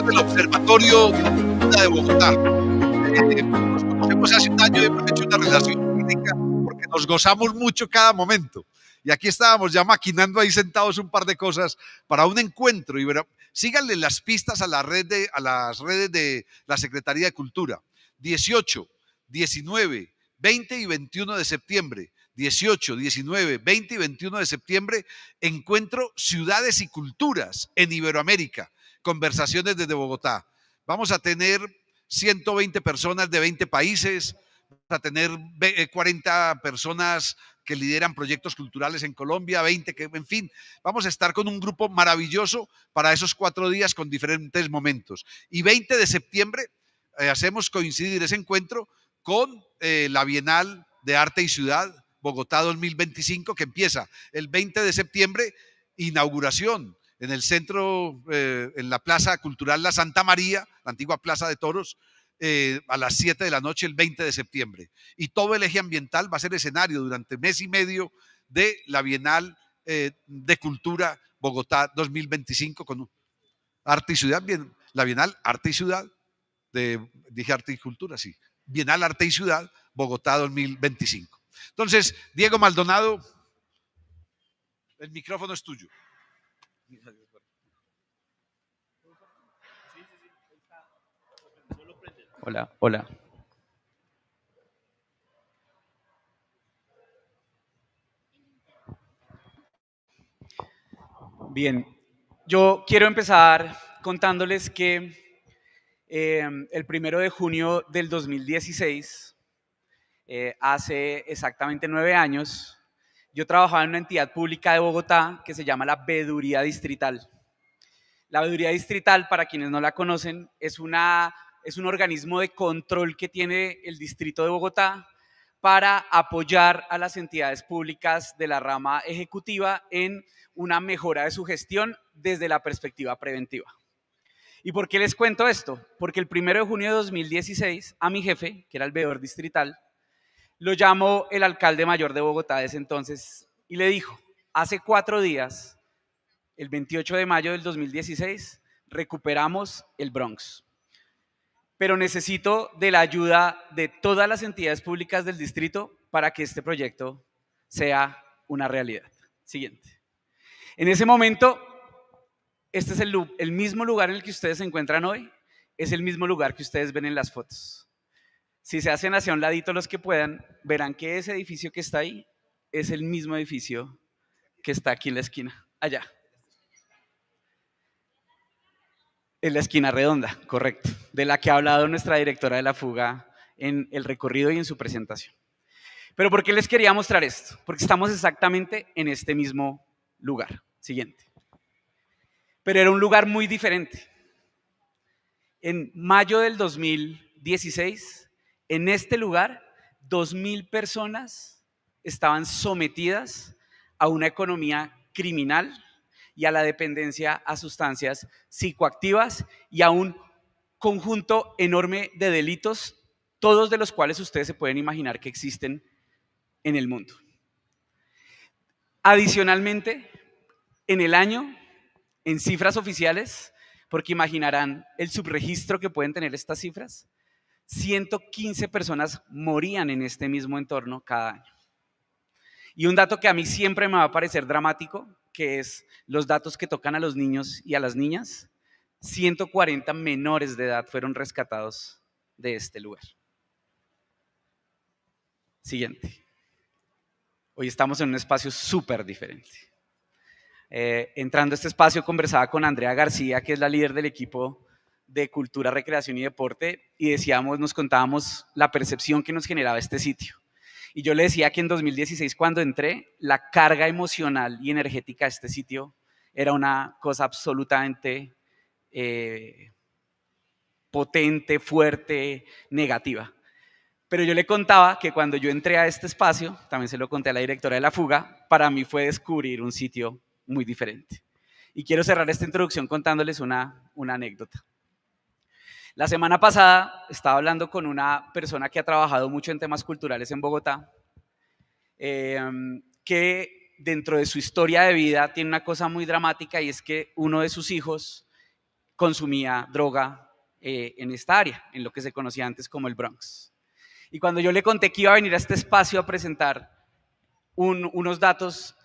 del Observatorio de Bogotá. Nos conocemos hace un año y hemos hecho una relación única porque nos gozamos mucho cada momento. Y aquí estábamos ya maquinando ahí sentados un par de cosas para un encuentro. Y síganle las pistas a las redes de la Secretaría de Cultura. 18, 19, 20 y 21 de septiembre. 18, 19, 20 y 21 de septiembre, encuentro Ciudades y Culturas en Iberoamérica. Conversaciones desde Bogotá. Vamos a tener 120 personas de 20 países, vamos a tener 40 personas que lideran proyectos culturales en Colombia, 20 que, en fin, vamos a estar con un grupo maravilloso para esos 4 días con diferentes momentos. Y 20 de septiembre hacemos coincidir ese encuentro con la Bienal de Arte y Ciudad Bogotá 2025, que empieza el 20 de septiembre, inauguración en el centro, en la Plaza Cultural La Santa María, la antigua Plaza de Toros, a las 7 de la noche el 20 de septiembre. Y todo el eje ambiental va a ser escenario durante mes y medio de la Bienal de Cultura Bogotá 2025 con Arte y Ciudad, la Bienal Arte y Ciudad, dije Arte y Cultura, sí, Bienal Arte y Ciudad Bogotá 2025. Entonces, Diego Maldonado, el micrófono es tuyo. Hola, hola. Bien, yo quiero empezar contándoles que el 1 de junio del 2016, hace exactamente 9 años, yo trabajaba en una entidad pública de Bogotá que se llama la Veeduría Distrital. La Veeduría Distrital, para quienes no la conocen, es un organismo de control que tiene el Distrito de Bogotá para apoyar a las entidades públicas de la rama ejecutiva en una mejora de su gestión desde la perspectiva preventiva. ¿Y por qué les cuento esto? Porque el 1 de junio de 2016 a mi jefe, que era el veedor distrital, lo llamó el alcalde mayor de Bogotá de ese entonces y le dijo: hace 4 días, el 28 de mayo del 2016, recuperamos el Bronx, pero necesito de la ayuda de todas las entidades públicas del distrito para que este proyecto sea una realidad. Siguiente. En ese momento, este es el mismo lugar en el que ustedes se encuentran hoy, es el mismo lugar que ustedes ven en las fotos. Si se hacen hacia un ladito los que puedan, verán que ese edificio que está ahí es el mismo edificio que está aquí en la esquina, allá. En la esquina redonda, correcto, de la que ha hablado nuestra directora de la fuga en el recorrido y en su presentación. Pero ¿por qué les quería mostrar esto? Porque estamos exactamente en este mismo lugar. Siguiente. Pero era un lugar muy diferente. En mayo del 2016, en este lugar, 2.000 personas estaban sometidas a una economía criminal y a la dependencia a sustancias psicoactivas y a un conjunto enorme de delitos, todos de los cuales ustedes se pueden imaginar que existen en el mundo. Adicionalmente, en el año, en cifras oficiales, porque imaginarán el subregistro que pueden tener estas cifras, 115 personas morían en este mismo entorno cada año. Y un dato que a mí siempre me va a parecer dramático, que es los datos que tocan a los niños y a las niñas, 140 menores de edad fueron rescatados de este lugar. Siguiente. Hoy estamos en un espacio súper diferente. Entrando a este espacio conversaba con Andrea García, que es la líder del equipo de Cultura, Recreación y Deporte, y nos contábamos la percepción que nos generaba este sitio. Y yo le decía que en 2016, cuando entré, la carga emocional y energética de este sitio era una cosa absolutamente potente, fuerte, negativa. Pero yo le contaba que cuando yo entré a este espacio, también se lo conté a la directora de la fuga, para mí fue descubrir un sitio muy diferente. Y quiero cerrar esta introducción contándoles una anécdota. La semana pasada estaba hablando con una persona que ha trabajado mucho en temas culturales en Bogotá, que dentro de su historia de vida tiene una cosa muy dramática, y es que uno de sus hijos consumía droga en esta área, en lo que se conocía antes como el Bronx. Y cuando yo le conté que iba a venir a este espacio a presentar unos datos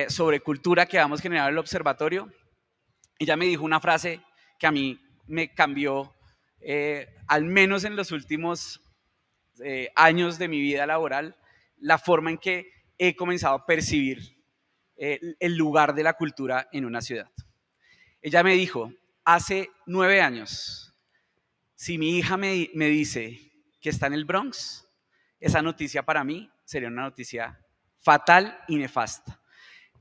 sobre cultura que habíamos generado en el observatorio, ella me dijo una frase que a mí me cambió, al menos en los últimos años de mi vida laboral, la forma en que he comenzado a percibir el lugar de la cultura en una ciudad. Ella me dijo, hace 9 años, si mi hija me dice que está en el Bronx, esa noticia para mí sería una noticia fatal y nefasta,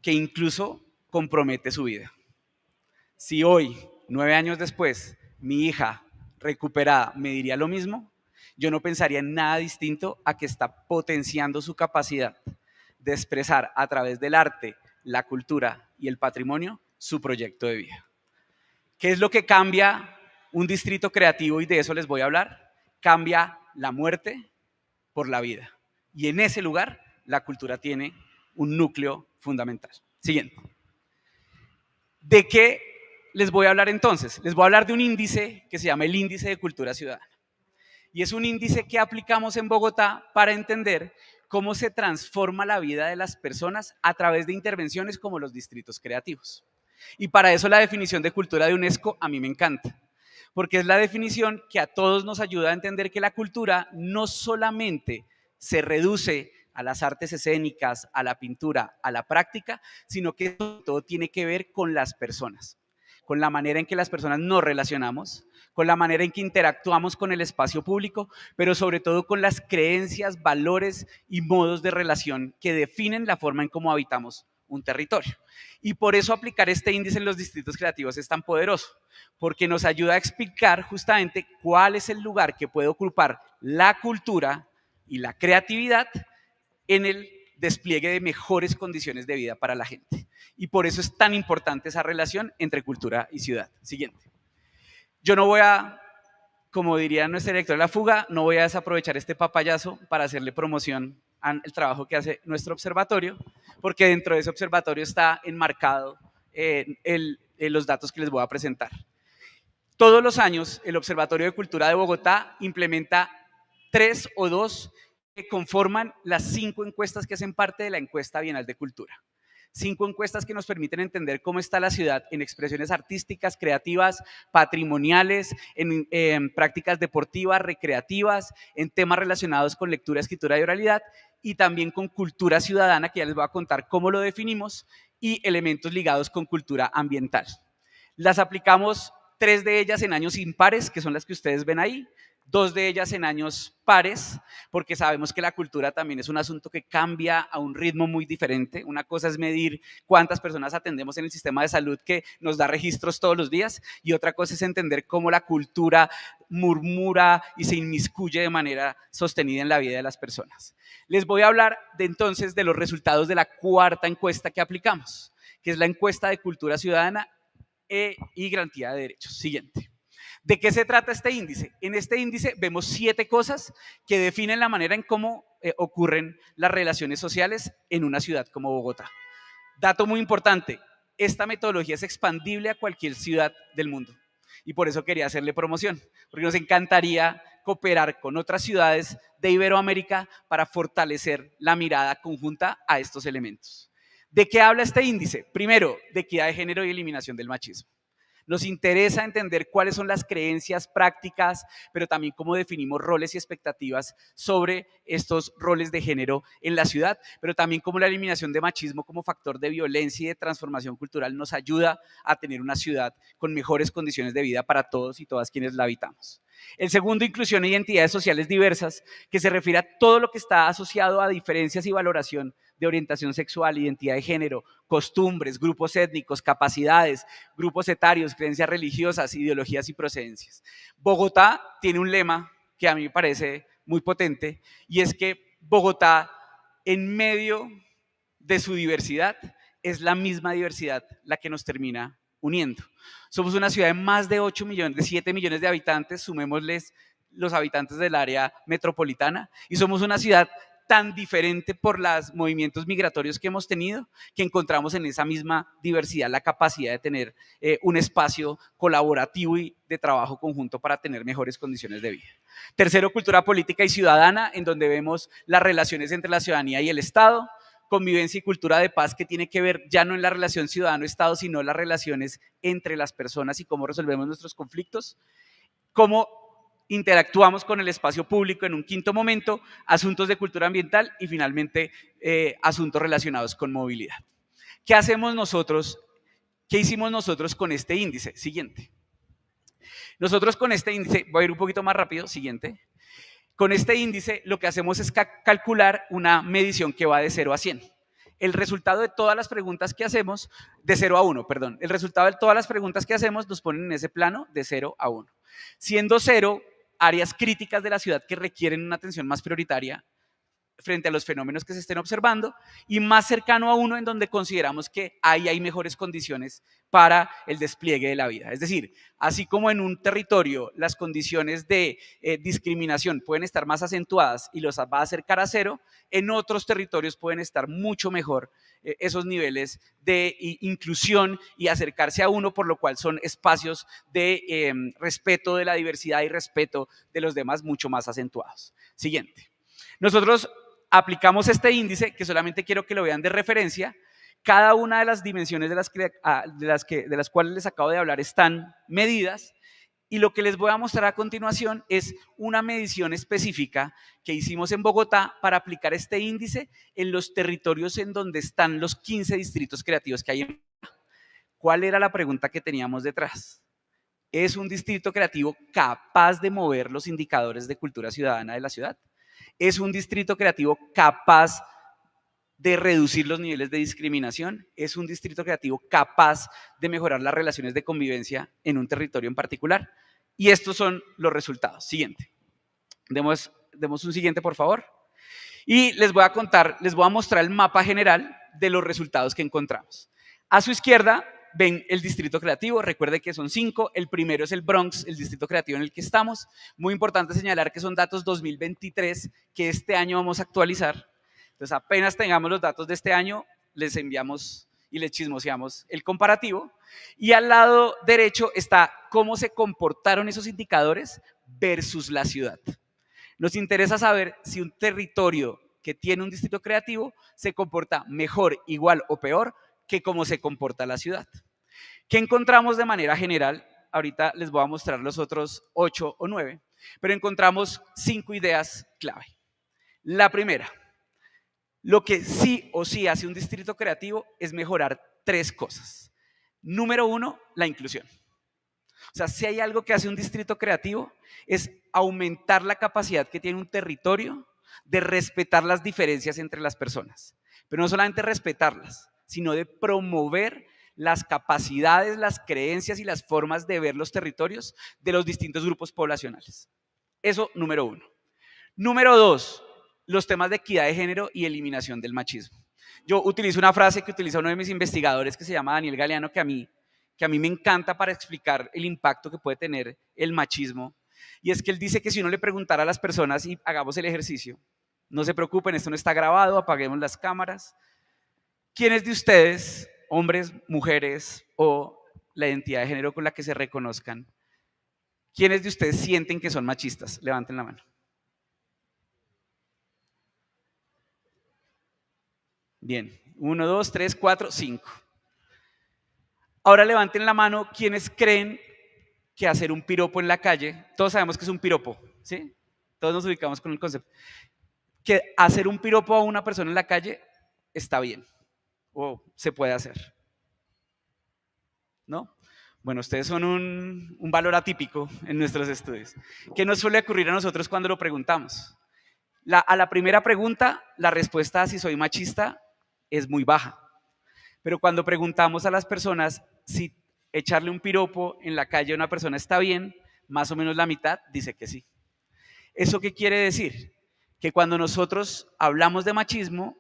que incluso compromete su vida. Si hoy, 9 años después, mi hija recuperada me diría lo mismo, yo no pensaría en nada distinto a que está potenciando su capacidad de expresar a través del arte, la cultura y el patrimonio su proyecto de vida. ¿Qué es lo que cambia un distrito creativo? Y de eso les voy a hablar. Cambia la muerte por la vida. Y en ese lugar la cultura tiene un núcleo fundamental. Siguiente. ¿De qué les voy a hablar entonces? Les voy a hablar de un índice que se llama el Índice de Cultura Ciudadana. Y es un índice que aplicamos en Bogotá para entender cómo se transforma la vida de las personas a través de intervenciones como los distritos creativos. Y para eso la definición de cultura de UNESCO a mí me encanta, porque es la definición que a todos nos ayuda a entender que la cultura no solamente se reduce a las artes escénicas, a la pintura, a la práctica, sino que todo tiene que ver con las personas, con la manera en que las personas nos relacionamos, con la manera en que interactuamos con el espacio público, pero sobre todo con las creencias, valores y modos de relación que definen la forma en cómo habitamos un territorio. Y por eso aplicar este índice en los distritos creativos es tan poderoso, porque nos ayuda a explicar justamente cuál es el lugar que puede ocupar la cultura y la creatividad en el despliegue de mejores condiciones de vida para la gente. Y por eso es tan importante esa relación entre cultura y ciudad. Siguiente. Yo no voy a, como diría nuestra directora de la fuga, no voy a desaprovechar este papayazo para hacerle promoción al trabajo que hace nuestro observatorio, porque dentro de ese observatorio está enmarcado los datos que les voy a presentar. Todos los años, el Observatorio de Cultura de Bogotá implementa 3 o 2 que conforman las 5 encuestas que hacen parte de la encuesta bienal de cultura. 5 encuestas que nos permiten entender cómo está la ciudad en expresiones artísticas, creativas, patrimoniales, en prácticas deportivas, recreativas, en temas relacionados con lectura, escritura y oralidad, y también con cultura ciudadana, que ya les voy a contar cómo lo definimos, y elementos ligados con cultura ambiental. Las aplicamos 3 de ellas en años impares, que son las que ustedes ven ahí, 2 de ellas en años pares, porque sabemos que la cultura también es un asunto que cambia a un ritmo muy diferente. Una cosa es medir cuántas personas atendemos en el sistema de salud que nos da registros todos los días, y otra cosa es entender cómo la cultura murmura y se inmiscuye de manera sostenida en la vida de las personas. Les voy a hablar entonces de los resultados de la 4ª encuesta que aplicamos, que es la encuesta de cultura ciudadana y garantía de derechos. Siguiente. ¿De qué se trata este índice? En este índice vemos 7 cosas que definen la manera en cómo ocurren las relaciones sociales en una ciudad como Bogotá. Dato muy importante, esta metodología es expandible a cualquier ciudad del mundo y por eso quería hacerle promoción, porque nos encantaría cooperar con otras ciudades de Iberoamérica para fortalecer la mirada conjunta a estos elementos. ¿De qué habla este índice? Primero, de equidad de género y eliminación del machismo. Nos interesa entender cuáles son las creencias prácticas, pero también cómo definimos roles y expectativas sobre estos roles de género en la ciudad, pero también cómo la eliminación de machismo como factor de violencia y de transformación cultural nos ayuda a tener una ciudad con mejores condiciones de vida para todos y todas quienes la habitamos. El segundo, inclusión e identidades sociales diversas, que se refiere a todo lo que está asociado a diferencias y valoración de orientación sexual, identidad de género, costumbres, grupos étnicos, capacidades, grupos etarios, creencias religiosas, ideologías y procedencias. Bogotá tiene un lema que a mí me parece muy potente, y es que Bogotá, en medio de su diversidad, es la misma diversidad la que nos termina uniendo. Somos una ciudad de más de 8 millones, de 7 millones de habitantes, sumémosles los habitantes del área metropolitana, y somos una ciudad tan diferente por los movimientos migratorios que hemos tenido, que encontramos en esa misma diversidad la capacidad de tener un espacio colaborativo y de trabajo conjunto para tener mejores condiciones de vida. Tercero, cultura política y ciudadana, en donde vemos las relaciones entre la ciudadanía y el Estado. Convivencia y cultura de paz, que tiene que ver ya no en la relación ciudadano-Estado, sino las relaciones entre las personas y cómo resolvemos nuestros conflictos. Cómo interactuamos con el espacio público en un quinto momento, asuntos de cultura ambiental y finalmente asuntos relacionados con movilidad. ¿Qué hacemos nosotros? ¿Qué hicimos nosotros con este índice? Siguiente. Nosotros con este índice, voy a ir un poquito más rápido, siguiente. Con este índice lo que hacemos es calcular una medición que va de 0 a 100. El resultado de todas las preguntas que hacemos, de 0 a 1, perdón. El resultado de todas las preguntas que hacemos nos ponen en ese plano de 0 a 1. Siendo 0, áreas críticas de la ciudad que requieren una atención más prioritaria frente a los fenómenos que se estén observando, y más cercano a 1 en donde consideramos que ahí hay mejores condiciones para el despliegue de la vida. Es decir, así como en un territorio las condiciones de discriminación pueden estar más acentuadas y los va a acercar a 0, en otros territorios pueden estar mucho mejor esos niveles de inclusión y acercarse a 1, por lo cual son espacios de respeto de la diversidad y respeto de los demás mucho más acentuados. Siguiente. Nosotros aplicamos este índice, que solamente quiero que lo vean de referencia. Cada una de las dimensiones de las cuales les acabo de hablar están medidas, y lo que les voy a mostrar a continuación es una medición específica que hicimos en Bogotá para aplicar este índice en los territorios en donde están los 15 distritos creativos que hay en Bogotá. ¿Cuál era la pregunta que teníamos detrás? ¿Es un distrito creativo capaz de mover los indicadores de cultura ciudadana de la ciudad? ¿Es un distrito creativo capaz de reducir los niveles de discriminación? ¿Es un distrito creativo capaz de mejorar las relaciones de convivencia en un territorio en particular? Y estos son los resultados. Siguiente. Demos un siguiente, por favor. Y les voy a mostrar el mapa general de los resultados que encontramos. A su izquierda ven el distrito creativo, recuerde que son 5, el primero es el Bronx, el distrito creativo en el que estamos. Muy importante señalar que son datos 2023 que este año vamos a actualizar. Entonces apenas tengamos los datos de este año, les enviamos y les chismoseamos el comparativo. Y al lado derecho está cómo se comportaron esos indicadores versus la ciudad. Nos interesa saber si un territorio que tiene un distrito creativo se comporta mejor, igual o peor que cómo se comporta la ciudad. ¿Qué encontramos de manera general? Ahorita les voy a mostrar los otros 8 o 9, pero encontramos 5 ideas clave. La primera, lo que sí o sí hace un distrito creativo es mejorar 3 cosas. Número 1, la inclusión. O sea, si hay algo que hace un distrito creativo es aumentar la capacidad que tiene un territorio de respetar las diferencias entre las personas. Pero no solamente respetarlas, sino de promover las capacidades, las creencias y las formas de ver los territorios de los distintos grupos poblacionales. Eso, número 1. Número 2, los temas de equidad de género y eliminación del machismo. Yo utilizo una frase que utiliza uno de mis investigadores que se llama Daniel Galeano, que a mí me encanta para explicar el impacto que puede tener el machismo. Y es que él dice que si uno le preguntara a las personas, y hagamos el ejercicio, no se preocupen, esto no está grabado, apaguemos las cámaras. ¿Quiénes de ustedes, hombres, mujeres o la identidad de género con la que se reconozcan, quiénes de ustedes sienten que son machistas? Levanten la mano. Bien, 1, 2, 3, 4, 5. Ahora levanten la mano quienes creen que hacer un piropo en la calle, todos sabemos que es un piropo, ¿sí? Todos nos ubicamos con el concepto. Que hacer un piropo a una persona en la calle está bien o se puede hacer, ¿no? Bueno, ustedes son un valor atípico en nuestros estudios. ¿Qué nos suele ocurrir a nosotros cuando lo preguntamos? A la primera pregunta, la respuesta a si soy machista es muy baja. Pero cuando preguntamos a las personas si echarle un piropo en la calle a una persona está bien, más o menos la mitad dice que sí. ¿Eso qué quiere decir? Que cuando nosotros hablamos de machismo,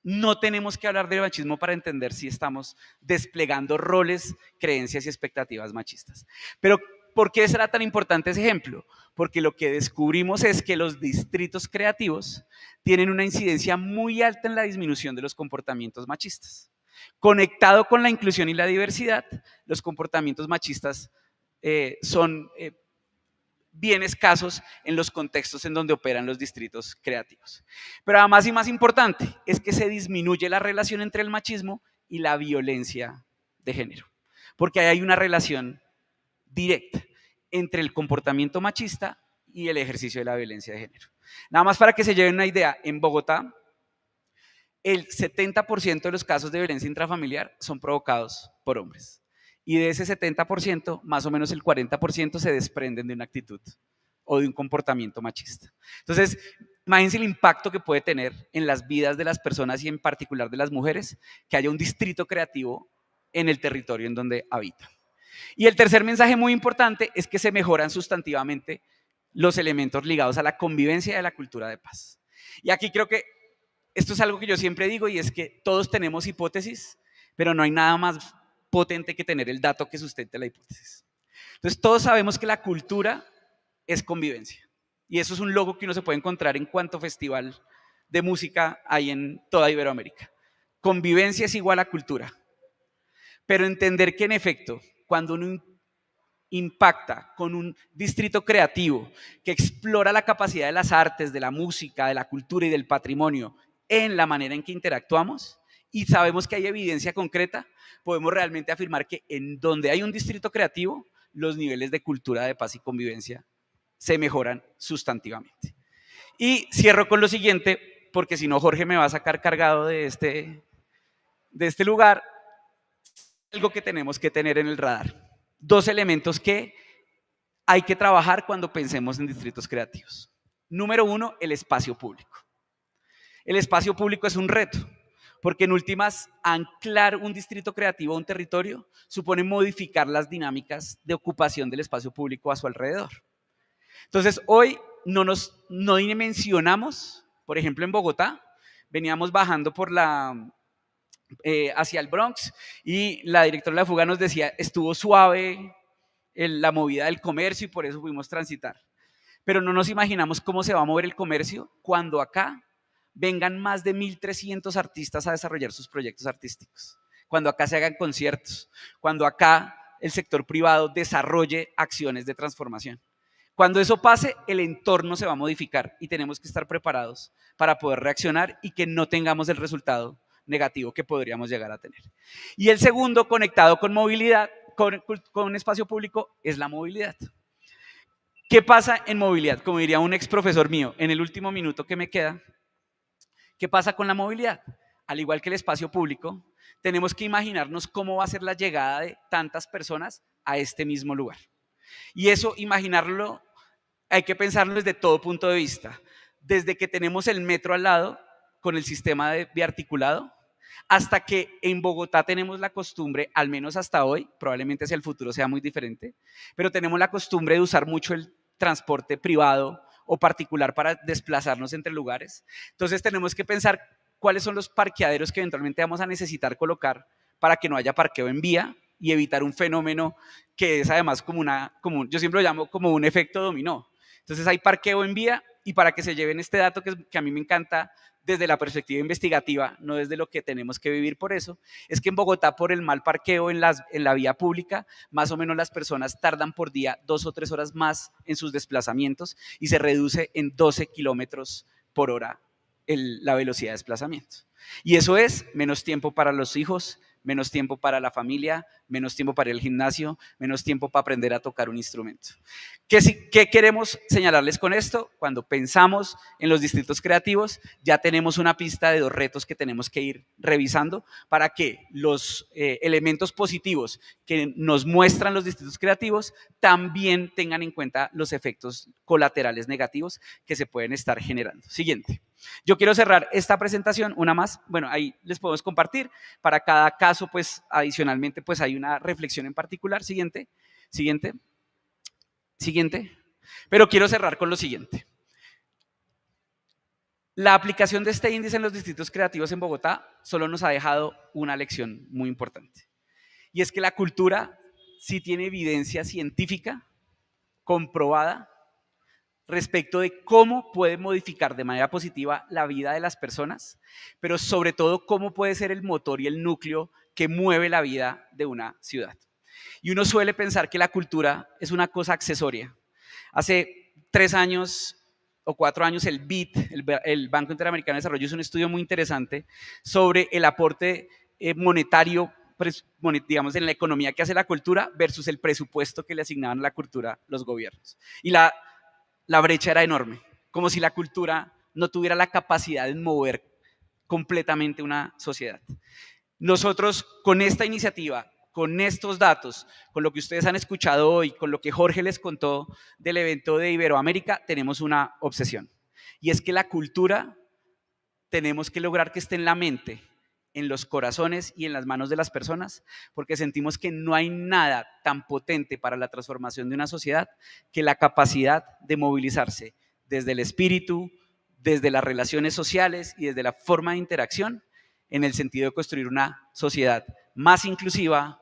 no tenemos que hablar de machismo para entender si estamos desplegando roles, creencias y expectativas machistas. Pero ¿por qué será tan importante ese ejemplo? Porque lo que descubrimos es que los distritos creativos tienen una incidencia muy alta en la disminución de los comportamientos machistas. Conectado con la inclusión y la diversidad, los comportamientos machistas son bien escasos en los contextos en donde operan los distritos creativos. Pero además y más importante es que se disminuye la relación entre el machismo y la violencia de género, porque hay una relación directa entre el comportamiento machista y el ejercicio de la violencia de género. Nada más para que se lleven una idea, en Bogotá el 70% de los casos de violencia intrafamiliar son provocados por hombres. Y de ese 70%, más o menos el 40% se desprenden de una actitud o de un comportamiento machista. Entonces, imagínense el impacto que puede tener en las vidas de las personas y en particular de las mujeres que haya un distrito creativo en el territorio en donde habitan. Y el tercer mensaje muy importante es que se mejoran sustantivamente los elementos ligados a la convivencia y a la cultura de paz. Y aquí creo que esto es algo que yo siempre digo y es que todos tenemos hipótesis, pero no hay nada más potente que tener el dato que sustente la hipótesis. Entonces todos sabemos que la cultura es convivencia y eso es un logo que uno se puede encontrar en cuanto festival de música hay en toda Iberoamérica. Convivencia es igual a cultura, pero entender que en efecto cuando uno impacta con un distrito creativo que explora la capacidad de las artes, de la música, de la cultura y del patrimonio en la manera en que interactuamos y sabemos que hay evidencia concreta, podemos realmente afirmar que en donde hay un distrito creativo, los niveles de cultura de paz y convivencia se mejoran sustantivamente. Y cierro con lo siguiente, porque si no Jorge me va a sacar cargado de este lugar, algo que tenemos que tener en el radar. Dos elementos que hay que trabajar cuando pensemos en distritos creativos. Número uno, el espacio público. El espacio público es un reto, porque en últimas, anclar un distrito creativo a un territorio supone modificar las dinámicas de ocupación del espacio público a su alrededor. Entonces, hoy no dimensionamos, por ejemplo, en Bogotá, veníamos bajando por hacia el Bronx y la directora de la fuga nos decía, estuvo suave la movida del comercio y por eso pudimos transitar. Pero no nos imaginamos cómo se va a mover el comercio cuando acá vengan más de 1.300 artistas a desarrollar sus proyectos artísticos, cuando acá se hagan conciertos, cuando acá el sector privado desarrolle acciones de transformación. Cuando eso pase, el entorno se va a modificar y tenemos que estar preparados para poder reaccionar y que no tengamos el resultado negativo que podríamos llegar a tener. Y el segundo, conectado con movilidad, con espacio público, es la movilidad. ¿Qué pasa en movilidad? Como diría un ex profesor mío, en el último minuto que me queda, ¿qué pasa con la movilidad? Al igual que el espacio público, tenemos que imaginarnos cómo va a ser la llegada de tantas personas a este mismo lugar. Y eso, imaginarlo, hay que pensarlo desde todo punto de vista. Desde que tenemos el metro al lado, con el sistema de biarticulado, hasta que en Bogotá tenemos la costumbre, al menos hasta hoy, probablemente hacia el futuro sea muy diferente, pero tenemos la costumbre de usar mucho el transporte privado o particular para desplazarnos entre lugares. Entonces tenemos que pensar cuáles son los parqueaderos que eventualmente vamos a necesitar colocar para que no haya parqueo en vía y evitar un fenómeno que es además como yo siempre lo llamo como un efecto dominó. Entonces hay parqueo en vía y para que se lleven este dato que a mí me encanta desde la perspectiva investigativa, no desde lo que tenemos que vivir por eso, es que en Bogotá por el mal parqueo en la vía pública, más o menos las personas tardan por día 2 o 3 horas más en sus desplazamientos y se reduce en 12 kilómetros por hora la velocidad de desplazamiento. Y eso es menos tiempo para los hijos, menos tiempo para la familia, menos tiempo para el gimnasio, menos tiempo para aprender a tocar un instrumento. ¿Qué queremos señalarles con esto? Cuando pensamos en los distritos creativos, ya tenemos una pista de 2 retos que tenemos que ir revisando para que los elementos positivos que nos muestran los distritos creativos también tengan en cuenta los efectos colaterales negativos que se pueden estar generando. Siguiente. Yo quiero cerrar esta presentación, una más, bueno, ahí les podemos compartir, para cada caso, pues, adicionalmente, pues, hay una reflexión en particular. Siguiente. Pero quiero cerrar con lo siguiente. La aplicación de este índice en los distritos creativos en Bogotá solo nos ha dejado una lección muy importante. Y es que la cultura sí tiene evidencia científica comprobada respecto de cómo puede modificar de manera positiva la vida de las personas, pero sobre todo cómo puede ser el motor y el núcleo que mueve la vida de una ciudad. Y uno suele pensar que la cultura es una cosa accesoria. Hace 3 años o 4 años el BID, el Banco Interamericano de Desarrollo, hizo un estudio muy interesante sobre el aporte monetario, digamos, en la economía que hace la cultura versus el presupuesto que le asignaban a la cultura los gobiernos. Y la brecha era enorme, como si la cultura no tuviera la capacidad de mover completamente una sociedad. Nosotros con esta iniciativa, con estos datos, con lo que ustedes han escuchado hoy, con lo que Jorge les contó del evento de Iberoamérica, tenemos una obsesión. Y es que la cultura tenemos que lograr que esté en la mente, en los corazones y en las manos de las personas, porque sentimos que no hay nada tan potente para la transformación de una sociedad que la capacidad de movilizarse desde el espíritu, desde las relaciones sociales y desde la forma de interacción, en el sentido de construir una sociedad más inclusiva,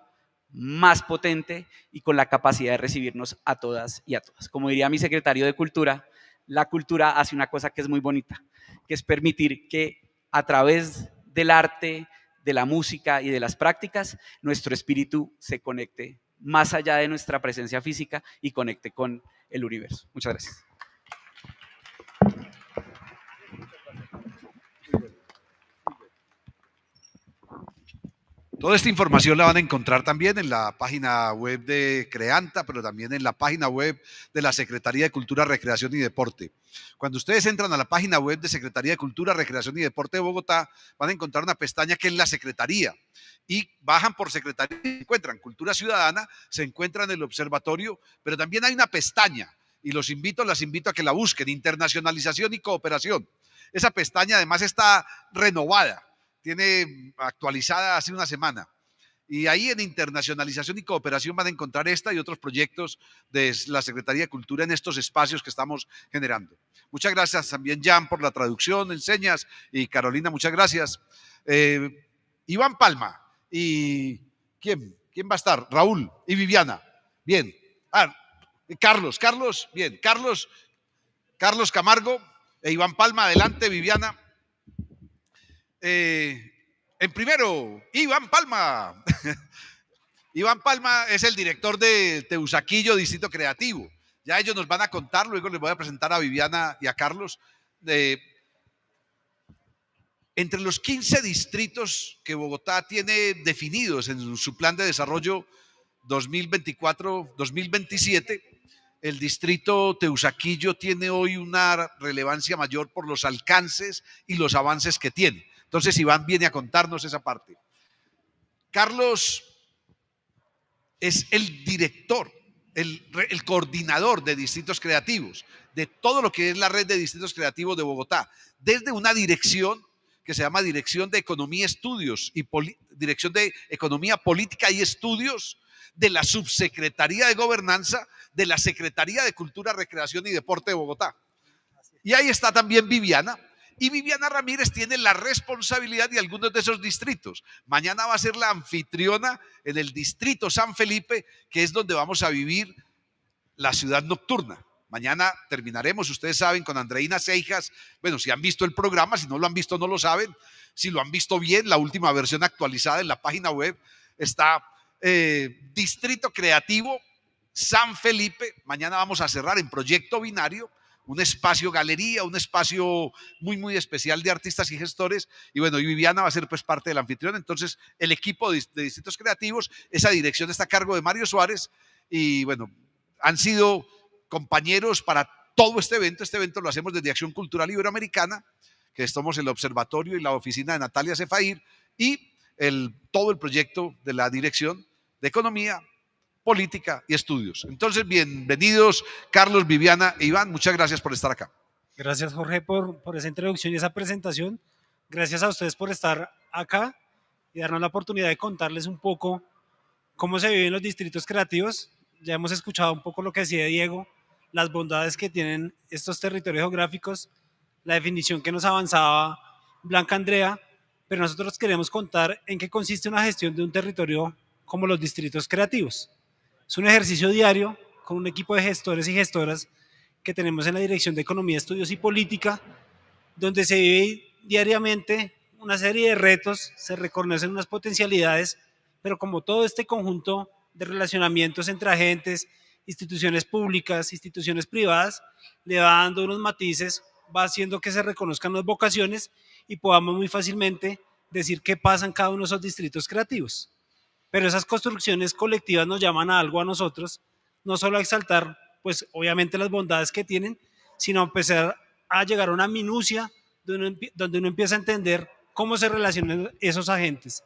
más potente y con la capacidad de recibirnos a todas y a todas. Como diría mi secretario de Cultura, la cultura hace una cosa que es muy bonita, que es permitir que a través del arte, de la música y de las prácticas, nuestro espíritu se conecte más allá de nuestra presencia física y conecte con el universo. Muchas gracias. Toda esta información la van a encontrar también en la página web de Creanta, pero también en la página web de la Secretaría de Cultura, Recreación y Deporte. Cuando ustedes entran a la página web de Secretaría de Cultura, Recreación y Deporte de Bogotá, van a encontrar una pestaña que es la Secretaría. Y bajan por Secretaría y encuentran Cultura Ciudadana, se encuentran el observatorio, pero también hay una pestaña, y las invito a que la busquen, Internacionalización y Cooperación. Esa pestaña además está renovada. Tiene actualizada hace una semana. Y ahí en Internacionalización y Cooperación van a encontrar esta y otros proyectos de la Secretaría de Cultura en estos espacios que estamos generando. Muchas gracias también, Jan, por la traducción, enseñas, y Carolina, muchas gracias. Iván Palma y ¿quién va a estar? Raúl y Viviana. Bien. Carlos, bien. Carlos Camargo e Iván Palma, adelante, Viviana. En primero, Iván Palma. Iván Palma es el director de Teusaquillo Distrito Creativo. Ya ellos nos van a contar, luego les voy a presentar a Viviana y a Carlos. Entre los 15 distritos que Bogotá tiene definidos en su plan de desarrollo 2024-2027, el distrito Teusaquillo tiene hoy una relevancia mayor por los alcances y los avances que tiene. Entonces Iván viene a contarnos esa parte. Carlos es el director, el coordinador de distritos creativos, de todo lo que es la red de distritos creativos de Bogotá, desde una dirección que se llama Dirección de Economía, Estudios y Dirección de Economía Política y Estudios, de la Subsecretaría de Gobernanza, de la Secretaría de Cultura, Recreación y Deporte de Bogotá. Y ahí está también Viviana. Y Viviana Ramírez tiene la responsabilidad de algunos de esos distritos. Mañana va a ser la anfitriona en el distrito San Felipe, que es donde vamos a vivir la ciudad nocturna. Mañana terminaremos, ustedes saben, con Andreina Seijas. Bueno, si han visto el programa, si no lo han visto, no lo saben. Si lo han visto bien, la última versión actualizada en la página web está Distrito Creativo San Felipe. Mañana vamos a cerrar en Proyecto Binario, un espacio galería, un espacio muy, muy especial de artistas y gestores. Y bueno, y Viviana va a ser pues parte del anfitrión. Entonces, el equipo de Distritos Creativos, esa dirección está a cargo de Mario Suárez. Y bueno, han sido compañeros para todo este evento. Este evento lo hacemos desde Acción Cultural Iberoamericana, que estamos en el observatorio y la oficina de Natalia Cefair, y todo el proyecto de la Dirección de Economía, Política y Estudios. Entonces, bienvenidos Carlos, Viviana e Iván, muchas gracias por estar acá. Gracias, Jorge, por esa introducción y esa presentación. Gracias a ustedes por estar acá y darnos la oportunidad de contarles un poco cómo se viven los distritos creativos. Ya hemos escuchado un poco lo que decía Diego, las bondades que tienen estos territorios geográficos, la definición que nos avanzaba Blanca Andrea, pero nosotros queremos contar en qué consiste una gestión de un territorio como los distritos creativos. Es un ejercicio diario con un equipo de gestores y gestoras que tenemos en la Dirección de Economía, Estudios y Política, donde se vive diariamente una serie de retos, se reconocen unas potencialidades, pero como todo este conjunto de relacionamientos entre agentes, instituciones públicas, instituciones privadas, le va dando unos matices, va haciendo que se reconozcan las vocaciones y podamos muy fácilmente decir qué pasa en cada uno de esos distritos creativos. Pero esas construcciones colectivas nos llaman a algo a nosotros, no solo a exaltar, pues obviamente las bondades que tienen, sino a empezar a llegar a una minucia donde uno empieza a entender cómo se relacionan esos agentes,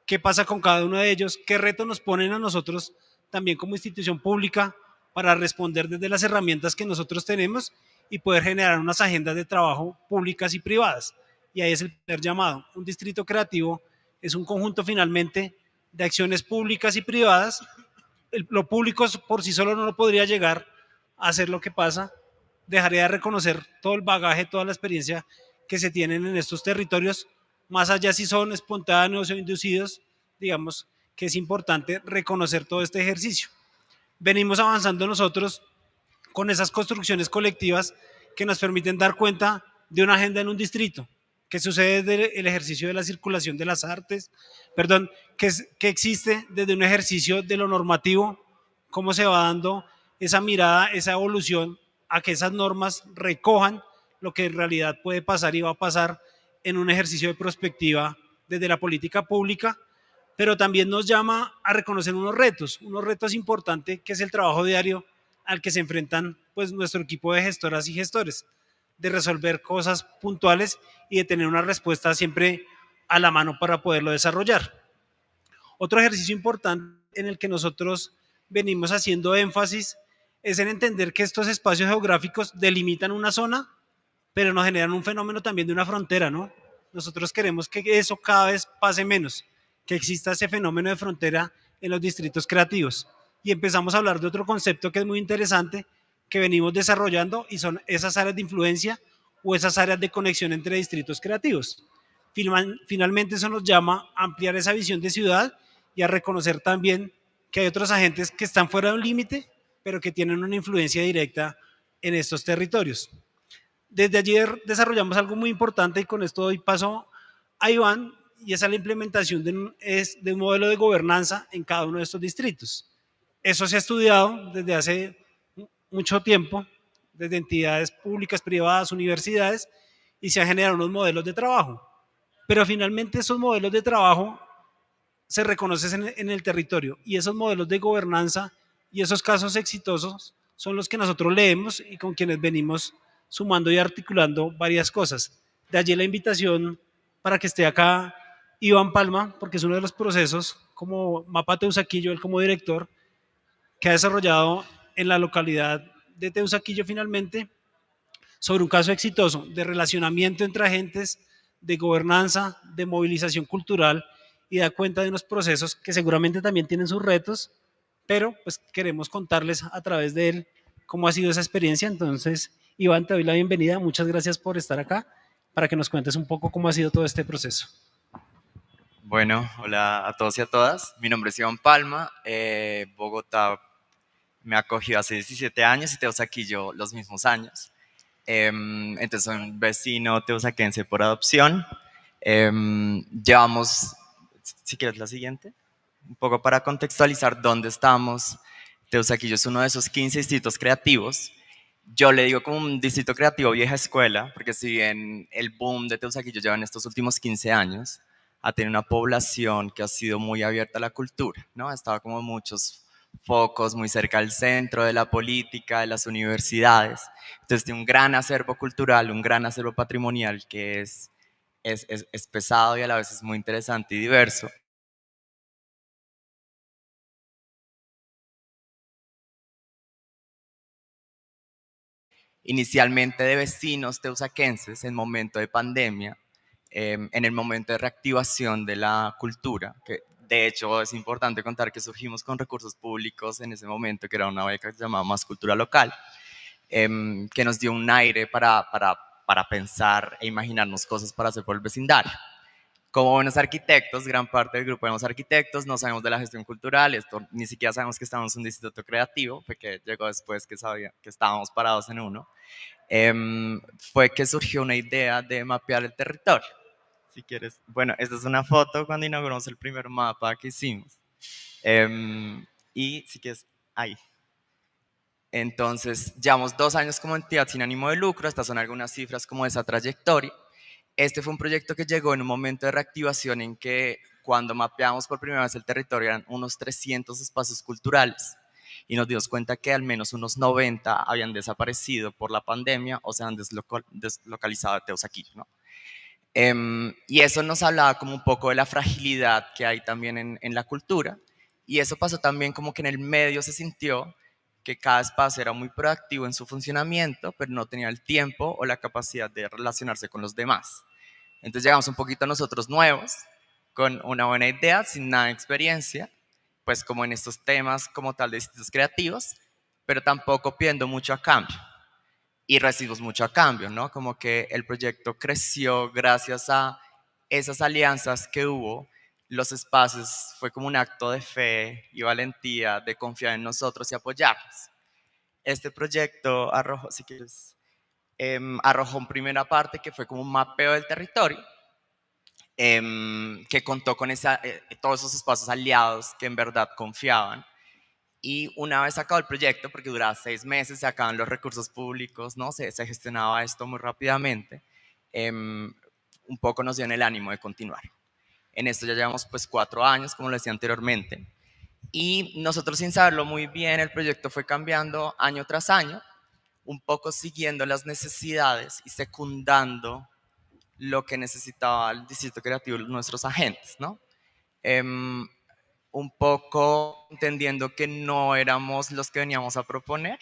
qué pasa con cada uno de ellos, qué retos nos ponen a nosotros también como institución pública para responder desde las herramientas que nosotros tenemos y poder generar unas agendas de trabajo públicas y privadas. Y ahí es el primer llamado. Un distrito creativo es un conjunto finalmente de acciones públicas y privadas. Lo público por sí solo no lo podría llegar a hacer lo que pasa, dejaría de reconocer todo el bagaje, toda la experiencia que se tienen en estos territorios, más allá si son espontáneos o inducidos, digamos que es importante reconocer todo este ejercicio. Venimos avanzando nosotros con esas construcciones colectivas que nos permiten dar cuenta de una agenda en un distrito, que sucede desde el ejercicio de la circulación de las artes, perdón, que existe desde un ejercicio de lo normativo, cómo se va dando esa mirada, esa evolución a que esas normas recojan lo que en realidad puede pasar y va a pasar en un ejercicio de prospectiva desde la política pública, pero también nos llama a reconocer unos retos importantes que es el trabajo diario al que se enfrentan pues nuestro equipo de gestoras y gestores, de resolver cosas puntuales y de tener una respuesta siempre a la mano para poderlo desarrollar. Otro ejercicio importante en el que nosotros venimos haciendo énfasis es en entender que estos espacios geográficos delimitan una zona, pero nos generan un fenómeno también de una frontera, ¿no? Nosotros queremos que eso cada vez pase menos, que exista ese fenómeno de frontera en los distritos creativos. Y empezamos a hablar de otro concepto que es muy interesante, que venimos desarrollando y son esas áreas de influencia o esas áreas de conexión entre distritos creativos. Finalmente eso nos llama a ampliar esa visión de ciudad y a reconocer también que hay otros agentes que están fuera de un límite, pero que tienen una influencia directa en estos territorios. Desde ayer desarrollamos algo muy importante y con esto doy paso a Iván, y esa es la implementación de un modelo de gobernanza en cada uno de estos distritos. Eso se ha estudiado desde hace mucho tiempo, desde entidades públicas, privadas, universidades, y se han generado unos modelos de trabajo. Pero finalmente esos modelos de trabajo se reconocen en el territorio y esos modelos de gobernanza y esos casos exitosos son los que nosotros leemos y con quienes venimos sumando y articulando varias cosas. De allí la invitación para que esté acá Iván Palma, porque es uno de los procesos como Mapa Teusaquillo, él como director, que ha desarrollado en la localidad de Teusaquillo finalmente sobre un caso exitoso de relacionamiento entre agentes, de gobernanza, de movilización cultural y da cuenta de unos procesos que seguramente también tienen sus retos, pero pues queremos contarles a través de él cómo ha sido esa experiencia. Entonces, Iván, te doy la bienvenida. Muchas gracias por estar acá para que nos cuentes un poco cómo ha sido todo este proceso. Bueno, hola a todos y a todas. Mi nombre es Iván Palma. Bogotá me acogió hace 17 años y Teusaquillo los mismos años. Entonces soy un vecino teusaquense por adopción. Llevamos, si quieres la siguiente, un poco para contextualizar dónde estamos. Teusaquillo es uno de esos 15 distritos creativos. Yo le digo como un distrito creativo vieja escuela, porque si bien el boom de Teusaquillo lleva en estos últimos 15 años, ha tenido una población que ha sido muy abierta a la cultura, ¿no? Ha estado como muchos focos muy cerca del centro de la política, de las universidades. Entonces tiene un gran acervo cultural, un gran acervo patrimonial que es pesado y a la vez es muy interesante y diverso. Inicialmente de vecinos teusaquenses en momento de pandemia, en el momento de reactivación de la cultura, que de hecho es importante contar que surgimos con recursos públicos en ese momento, que era una beca que se llamaba Más Cultura Local, que nos dio un aire para pensar e imaginarnos cosas para hacer por el vecindario. Como buenos arquitectos, gran parte del grupo éramos arquitectos, no sabemos de la gestión cultural, esto, ni siquiera sabemos que estábamos en un instituto creativo, porque llegó después que sabía que estábamos parados en uno. Fue que surgió una idea de mapear el territorio. Si quieres, bueno, esta es una foto cuando inauguramos el primer mapa que hicimos. Y si quieres, ahí. Entonces, llevamos 2 años como entidad sin ánimo de lucro, estas son algunas cifras como de esa trayectoria. Este fue un proyecto que llegó en un momento de reactivación en que cuando mapeamos por primera vez el territorio eran unos 300 espacios culturales y nos dimos cuenta que al menos unos 90 habían desaparecido por la pandemia o se han deslocalizado de Teusaquillo, ¿no? Y eso nos hablaba como un poco de la fragilidad que hay también en la cultura, y eso pasó también como que en el medio se sintió que cada espacio era muy proactivo en su funcionamiento, pero no tenía el tiempo o la capacidad de relacionarse con los demás. Entonces llegamos un poquito nosotros nuevos, con una buena idea, sin nada de experiencia, pues como en estos temas como tal de distintos creativos, pero tampoco pidiendo mucho a cambio. Y recibimos mucho a cambio, ¿no? Como que el proyecto creció gracias a esas alianzas que hubo. Los espacios fue como un acto de fe y valentía, de confiar en nosotros y apoyarnos. Este proyecto arrojó, si quieres, arrojó en primera parte que fue como un mapeo del territorio, que contó con todos esos espacios aliados que en verdad confiaban. Y una vez acabado el proyecto, porque duraba 6 meses, se acaban los recursos públicos, ¿no? Se gestionaba esto muy rápidamente, un poco nos dio en el ánimo de continuar. En esto ya llevamos pues 4 años, como lo decía anteriormente, y nosotros sin saberlo muy bien, el proyecto fue cambiando año tras año, un poco siguiendo las necesidades y secundando lo que necesitaba el distrito creativo, nuestros agentes, ¿no? Un poco entendiendo que no éramos los que veníamos a proponer,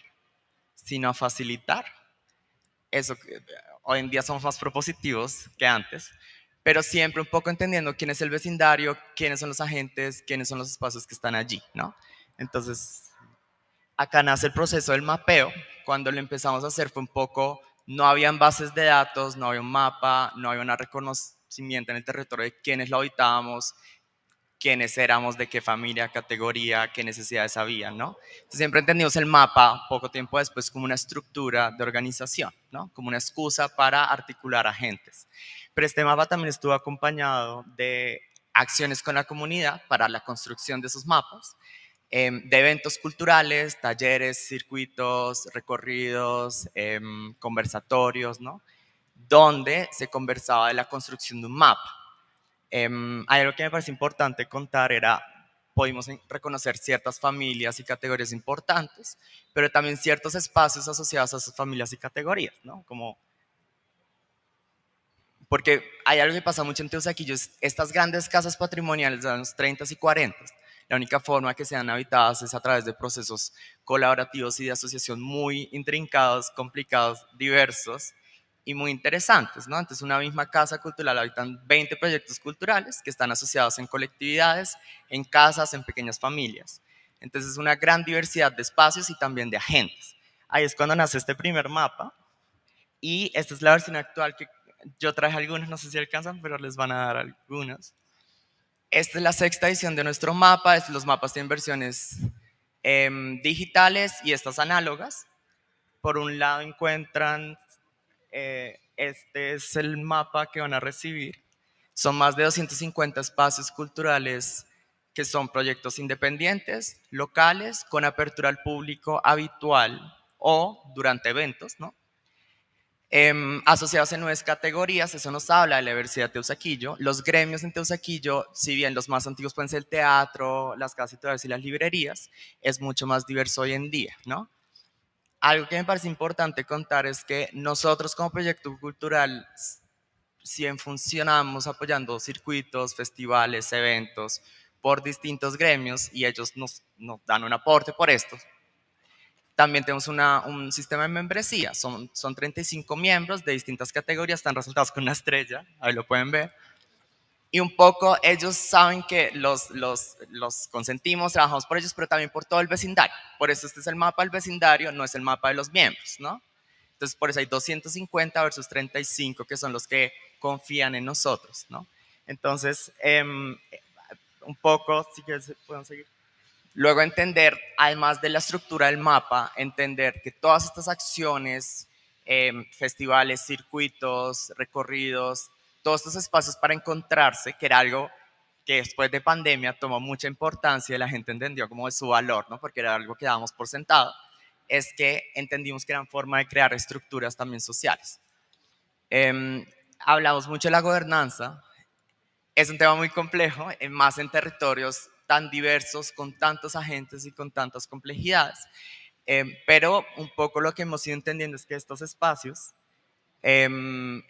sino a facilitar. Eso, hoy en día somos más propositivos que antes, pero siempre un poco entendiendo quién es el vecindario, quiénes son los agentes, quiénes son los espacios que están allí, ¿no? Entonces, acá nace el proceso del mapeo. Cuando lo empezamos a hacer fue un poco, no habían bases de datos, no había un mapa, no había un reconocimiento en el territorio de quiénes lo habitábamos, quiénes éramos, de qué familia, categoría, qué necesidades había, ¿no? Entonces, siempre entendimos el mapa, poco tiempo después, como una estructura de organización, ¿no? Como una excusa para articular agentes. Pero este mapa también estuvo acompañado de acciones con la comunidad para la construcción de esos mapas, de eventos culturales, talleres, circuitos, recorridos, conversatorios, ¿no? Donde se conversaba de la construcción de un mapa. Hay algo que me parece importante contar, pudimos reconocer ciertas familias y categorías importantes, pero también ciertos espacios asociados a esas familias y categorías, ¿no? Porque hay algo que pasa mucho en Teusaquillo, estas grandes casas patrimoniales de los 30 y 40, la única forma que sean habitadas es a través de procesos colaborativos y de asociación muy intrincados, complicados, diversos y muy interesantes, ¿no? Entonces, una misma casa cultural habitan 20 proyectos culturales que están asociados en colectividades, en casas, en pequeñas familias. Entonces, es una gran diversidad de espacios y también de agentes. Ahí es cuando nace este primer mapa, y esta es la versión actual que yo traje algunos, no sé si alcanzan, pero les van a dar algunos. Esta es la 6ª edición de nuestro mapa. Los mapas tienen versiones digitales y estas análogas. Por un lado encuentran, este es el mapa que van a recibir. Son más de 250 espacios culturales que son proyectos independientes, locales, con apertura al público habitual o durante eventos, ¿no? Asociados en 9 categorías. Eso nos habla de la diversidad de Teusaquillo. Los gremios en Teusaquillo, si bien los más antiguos pueden ser el teatro, las casas editoriales y las librerías, es mucho más diverso hoy en día, ¿no? Algo que me parece importante contar es que nosotros como proyecto cultural, si bien funcionamos apoyando circuitos, festivales, eventos por distintos gremios y ellos nos dan un aporte por esto, también tenemos un sistema de membresía. Son 35 miembros de distintas categorías, están resaltados con una estrella, ahí lo pueden ver. Y un poco ellos saben que los consentimos, trabajamos por ellos, pero también por todo el vecindario. Por eso este es el mapa del vecindario, no es el mapa de los miembros, ¿no? Entonces, por eso hay 250 versus 35 que son los que confían en nosotros, ¿no? Entonces, un poco, si quieres, podemos seguir. Luego entender, además de la estructura del mapa, entender que todas estas acciones, festivales, circuitos, recorridos, todos estos espacios para encontrarse, que era algo que después de pandemia tomó mucha importancia y la gente entendió como de su valor, ¿no? Porque era algo que dábamos por sentado, es que entendimos que eran forma de crear estructuras también sociales. Hablamos mucho de la gobernanza. Es un tema muy complejo, más en territorios tan diversos, con tantos agentes y con tantas complejidades. Pero un poco lo que hemos ido entendiendo es que estos espacios de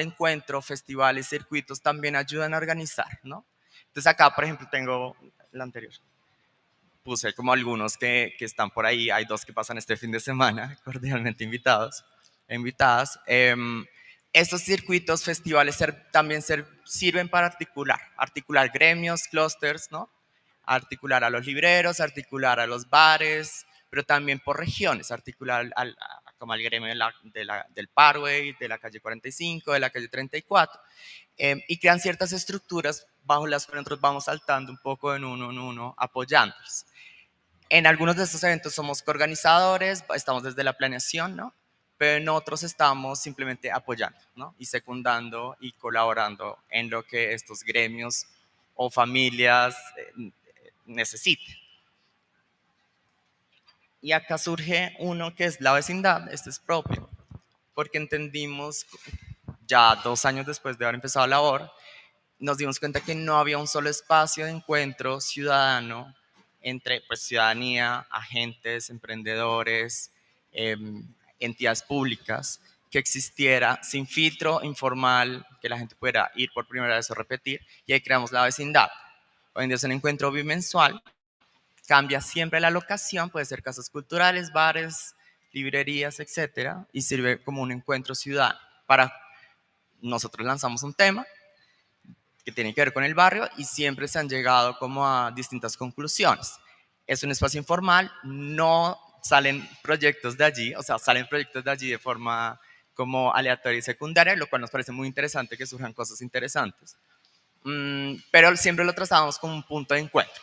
encuentro, festivales, circuitos, también ayudan a organizar, ¿no? Entonces acá, por ejemplo, tengo la anterior. Puse como algunos que están por ahí, hay 2 que pasan este fin de semana, cordialmente invitados, invitadas. Estos circuitos, festivales también sirven para articular gremios, clústeres, ¿no? Articular a los libreros, articular a los bares, pero también por regiones, articular como al gremio del Parkway, de la calle 45, de la calle 34, y crean ciertas estructuras bajo las que nosotros vamos saltando un poco en uno, apoyándolos. En algunos de estos eventos somos coorganizadores, estamos desde la planeación, ¿no? Pero en otros estamos simplemente apoyando, ¿no? Y secundando y colaborando en lo que estos gremios o familias necesiten. Y acá surge uno que es la vecindad, este es propio, porque entendimos ya 2 años después de haber empezado la labor, nos dimos cuenta que no había un solo espacio de encuentro ciudadano entre pues, ciudadanía, agentes, emprendedores, entidades públicas, que existiera sin filtro informal, que la gente pudiera ir por primera vez o repetir, y ahí creamos la vecindad. Hoy en día es un encuentro bimensual, cambia siempre la locación, puede ser casas culturales, bares, librerías, etcétera, y sirve como un encuentro ciudadano. Nosotros lanzamos un tema que tiene que ver con el barrio y siempre se han llegado como a distintas conclusiones. Es un espacio informal, no salen proyectos de allí, o sea, salen proyectos de allí de forma como aleatoria y secundaria, lo cual nos parece muy interesante que surjan cosas interesantes. Pero siempre lo trazamos como un punto de encuentro.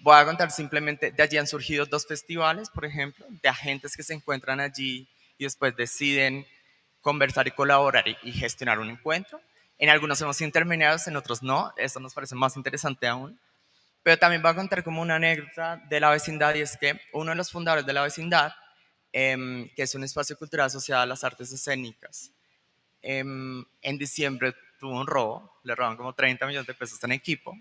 Voy a contar simplemente, de allí han surgido 2 festivales, por ejemplo, de agentes que se encuentran allí y después deciden conversar y colaborar y gestionar un encuentro. En algunos hemos sido intermediarios, en otros no, esto nos parece más interesante aún. Pero también voy a contar como una anécdota de la vecindad, y es que uno de los fundadores de la vecindad, que es un espacio cultural asociado a las artes escénicas, en diciembre tuvo un robo, le roban como 30 millones de pesos en equipo,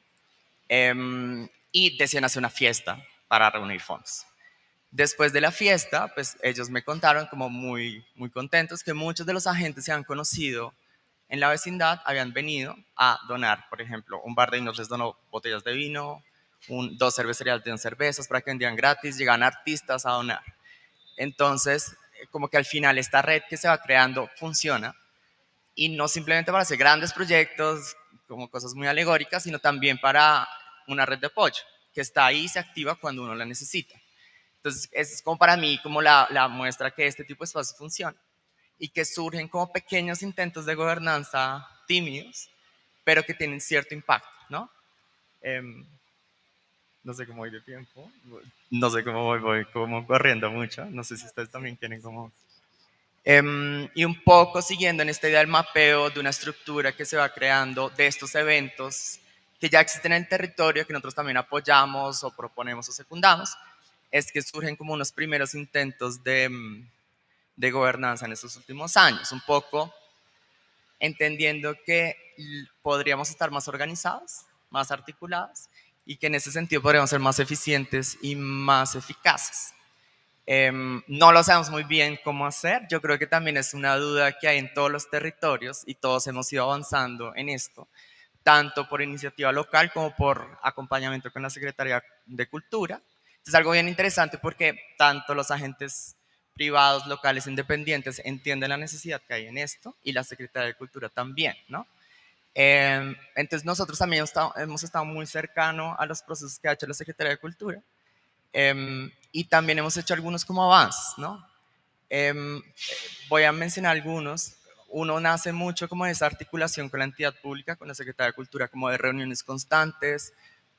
y decían hacer una fiesta para reunir fondos. Después de la fiesta, pues ellos me contaron como muy, muy contentos que muchos de los agentes se han conocido en la vecindad, habían venido a donar, por ejemplo, un bar de vinos les donó botellas de vino, 2 cervecerías dieron cervezas para que vendían gratis, llegan artistas a donar. Entonces, como que al final esta red que se va creando funciona, y no simplemente para hacer grandes proyectos, como cosas muy alegóricas, sino también para una red de apoyo, que está ahí y se activa cuando uno la necesita. Entonces, es como para mí como la muestra que este tipo de espacios funciona y que surgen como pequeños intentos de gobernanza tímidos, pero que tienen cierto impacto, ¿no? No sé cómo voy de tiempo, no sé cómo voy como corriendo mucho, no sé si ustedes también quieren como... y un poco siguiendo en esta idea del mapeo de una estructura que se va creando de estos eventos que ya existen en el territorio, que nosotros también apoyamos o proponemos o secundamos, es que surgen como unos primeros intentos de gobernanza en estos últimos años, un poco entendiendo que podríamos estar más organizados, más articulados, y que en ese sentido podríamos ser más eficientes y más eficaces. No lo sabemos muy bien cómo hacer, yo creo que también es una duda que hay en todos los territorios y todos hemos ido avanzando en esto, tanto por iniciativa local como por acompañamiento con la Secretaría de Cultura. Es algo bien interesante porque tanto los agentes privados, locales, independientes entienden la necesidad que hay en esto y la Secretaría de Cultura también, ¿no? Entonces nosotros también hemos estado muy cercano a los procesos que ha hecho la Secretaría de Cultura, y también hemos hecho algunos como avances, ¿no? Voy a mencionar algunos. uno nace mucho como de esa articulación con la entidad pública, con la Secretaría de Cultura, como de reuniones constantes,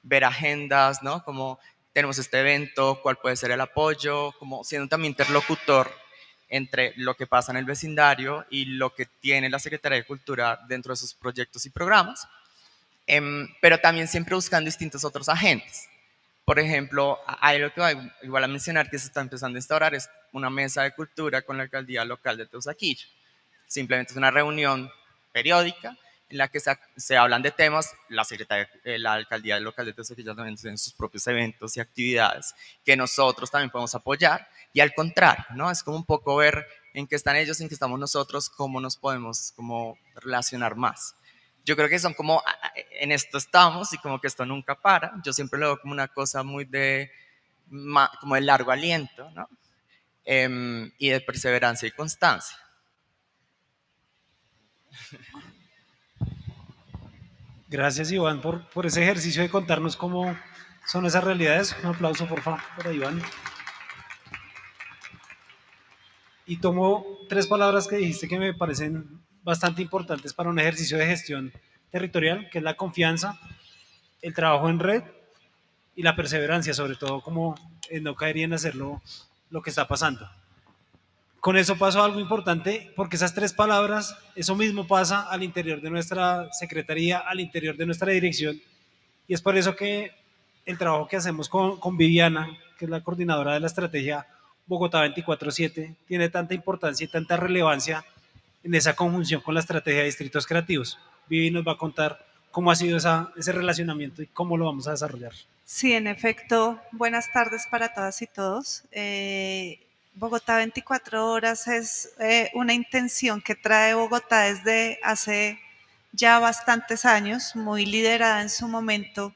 ver agendas, ¿no? Como tenemos este evento, cuál puede ser el apoyo, como siendo también interlocutor entre lo que pasa en el vecindario y lo que tiene la Secretaría de Cultura dentro de sus proyectos y programas, pero también siempre buscando distintos otros agentes. Por ejemplo, hay lo que va igual a mencionar que se está empezando a instaurar, es una mesa de cultura con la alcaldía local de Teusaquillo. Simplemente es una reunión periódica en la que se hablan de temas, la alcaldía local de Teusaquillo también tiene sus propios eventos y actividades que nosotros también podemos apoyar, y al contrario, ¿no? Es como un poco ver en qué están ellos, en qué estamos nosotros, cómo nos podemos como relacionar más. Yo creo que son como, en esto estamos y como que esto nunca para. Yo siempre lo veo como una cosa muy como de largo aliento, ¿no? Y de perseverancia y constancia. Gracias, Iván, por ese ejercicio de contarnos cómo son esas realidades. Un aplauso, por favor, para Iván. Y tomo tres palabras que dijiste que me parecen bastante importantes para un ejercicio de gestión territorial, que es la confianza, el trabajo en red y la perseverancia, sobre todo como no caería en hacerlo lo que está pasando. Con eso pasó algo importante, porque esas tres palabras, eso mismo pasa al interior de nuestra secretaría, al interior de nuestra dirección, y es por eso que el trabajo que hacemos con Viviana, que es la coordinadora de la estrategia Bogotá 24/7, tiene tanta importancia y tanta relevancia en esa conjunción con la estrategia de distritos creativos. Vivi nos va a contar cómo ha sido ese relacionamiento y cómo lo vamos a desarrollar. Sí, en efecto, buenas tardes para todas y todos. Bogotá 24 horas es una intención que trae Bogotá desde hace ya bastantes años, muy liderada en su momento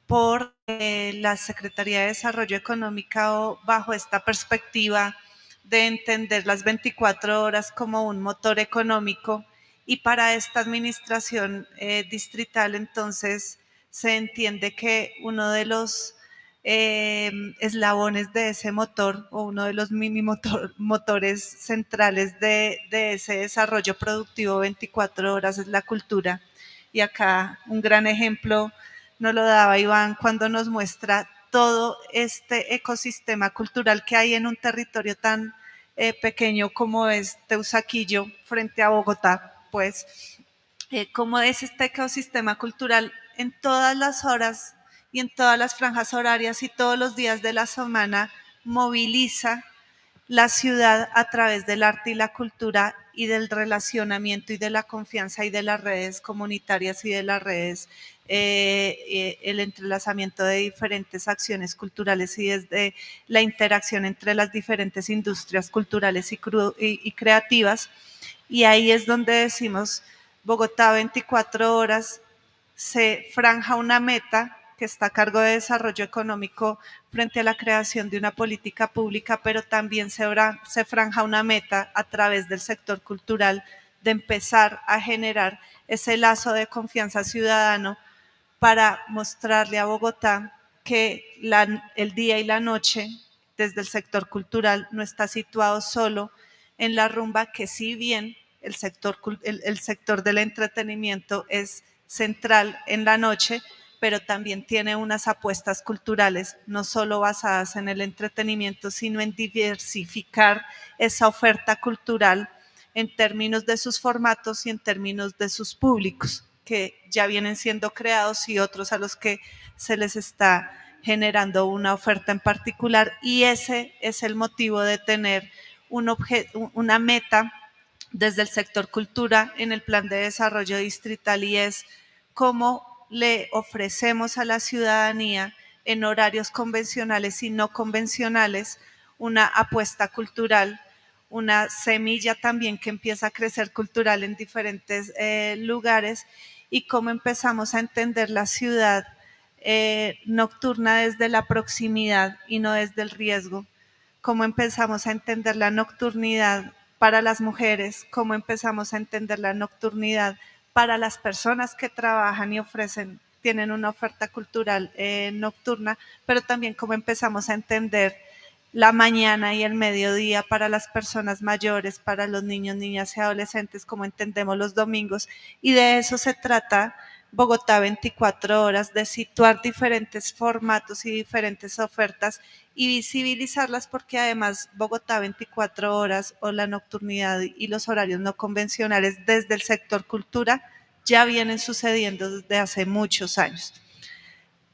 por la Secretaría de Desarrollo Económico bajo esta perspectiva de entender las 24 horas como un motor económico, y para esta administración distrital entonces se entiende que uno de los eslabones de ese motor, o uno de los motores centrales de ese desarrollo productivo 24 horas, es la cultura. Y acá un gran ejemplo nos lo daba Iván cuando nos muestra todo este ecosistema cultural que hay en un territorio tan pequeño como es Teusaquillo frente a Bogotá, pues cómo es este ecosistema cultural en todas las horas y en todas las franjas horarias y todos los días de la semana moviliza la ciudad a través del arte y la cultura y del relacionamiento y de la confianza y de las redes comunitarias y de las redes, el entrelazamiento de diferentes acciones culturales y desde la interacción entre las diferentes industrias culturales y creativas. Y ahí es donde decimos Bogotá 24 horas, se franja una meta que está a cargo de desarrollo económico frente a la creación de una política pública, pero también se franja una meta a través del sector cultural de empezar a generar ese lazo de confianza ciudadano para mostrarle a Bogotá que el día y la noche desde el sector cultural no está situado solo en la rumba, que si bien el sector del entretenimiento es central en la noche, pero también tiene unas apuestas culturales, no solo basadas en el entretenimiento, sino en diversificar esa oferta cultural en términos de sus formatos y en términos de sus públicos, que ya vienen siendo creados, y otros a los que se les está generando una oferta en particular. Y ese es el motivo de tener una meta desde el sector cultura en el plan de desarrollo distrital, y es cómo le ofrecemos a la ciudadanía en horarios convencionales y no convencionales una apuesta cultural, una semilla también que empieza a crecer cultural en diferentes lugares, y cómo empezamos a entender la ciudad nocturna desde la proximidad y no desde el riesgo, cómo empezamos a entender la nocturnidad para las mujeres, cómo empezamos a entender la nocturnidad para las personas que trabajan y tienen una oferta cultural nocturna, pero también cómo empezamos a entender la mañana y el mediodía para las personas mayores, para los niños, niñas y adolescentes, como entendemos los domingos, y de eso se trata Bogotá 24 horas, de situar diferentes formatos y diferentes ofertas y visibilizarlas, porque además Bogotá 24 horas o la nocturnidad y los horarios no convencionales desde el sector cultura ya vienen sucediendo desde hace muchos años.